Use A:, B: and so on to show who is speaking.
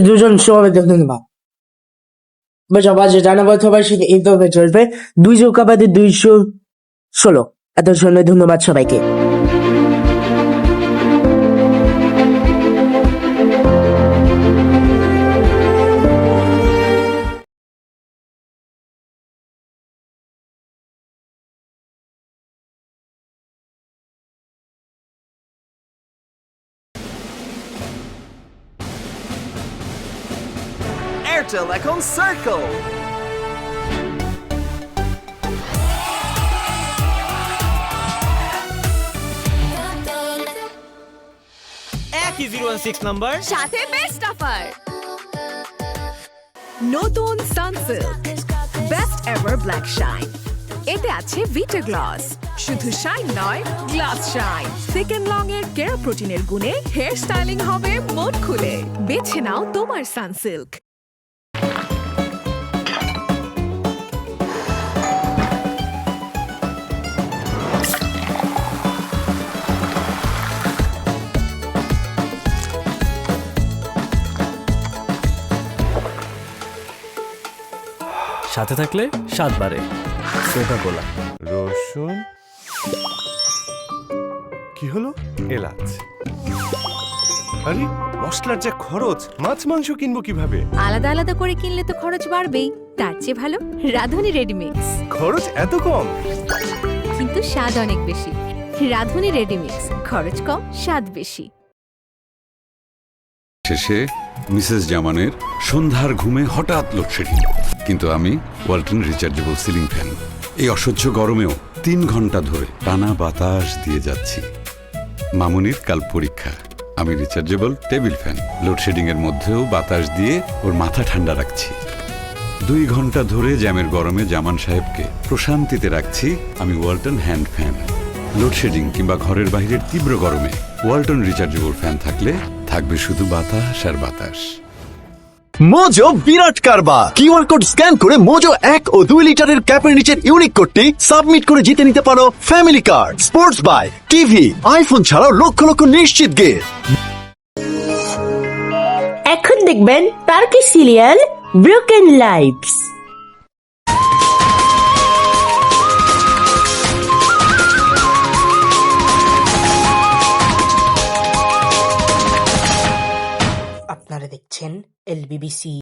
A: দুজন সমাবেত ধন্যবাদ সবাই জানাবো সবাই সাথে এইভাবে চলবে 200 বাদে 216 এত সময় ধন্যবাদ সবাইকে
B: Airtel এখন Circle
C: একই 016 নাম্বার
D: সাথে বেস্ট অফার নতুন Sunsilk best ever black shine এতে আছে ভিটা গ্লস শুধু শাইন নয় glass shine thick and long এর কেরাপ্রোটিনের গুণে হেয়ার স্টাইলিং হবে মন খুলে বেছে নাও তোমার সানসিল্ক
C: সাথে থাকলে স্বাদ বাড়ে কোকা-কোলা
E: রসুন কি হলো এলাচ আরে মশলার যা খরচ মাছ মাংস কিনবো কিভাবে
D: আলাদা আলাদা করে কিনলে তো খরচ বাড়বেই তার চেয়ে ভালো রাঁধুনি রেডিমিক্স
E: খরচ এত কম
D: কিন্তু স্বাদ অনেক বেশি রাঁধুনি রেডিমিক্স খরচ কম স্বাদ বেশি
F: শেষে মিসেস জামানের সন্ধ্যার ঘুমে হঠাৎ লোডশেডিং কিন্তু আমি ওয়ালটন রিচার্জেবল সিলিং ফ্যান এই অসহ্য গরমেও 3 ঘন্টা ধরে টানা বাতাস দিয়ে যাচ্ছি মামুনির কাল পরীক্ষা আমি রিচার্জেবল টেবিল ফ্যান লোডশেডিং এর মধ্যেও বাতাস দিয়ে ওর মাথা ঠান্ডা রাখছি 2 ঘন্টা ধরে জ্যামের গরমে জামান সাহেবকে প্রশান্তিতে রাখছি আমি ওয়ালটন হ্যান্ড ফ্যান লোডশেডিং কিংবা ঘরের বাইরের তীব্র গরমে ওয়ালটন রিচার্জেবল ফ্যান থাকলে থাকবে শুধু বাতাস আর বাতাস
G: মোজো বিরাট কারবার কিউআর কোড স্ক্যান করে মোজো 1 ও 2 লিটারের ক্যাপের নিচের ইউনিক কোডটি সাবমিট করে জিতে নিতে পারো ফ্যামিলি কার স্পোর্টস বাইক টিভি আইফোন ছাড়াও লক্ষ লক্ষ নিশ্চিত গিফট
H: এখন দেখবেন টার্কি সিরিয়াল ব্রোকেন লাইভস
A: আপনারা দেখছেন এলবিবিসি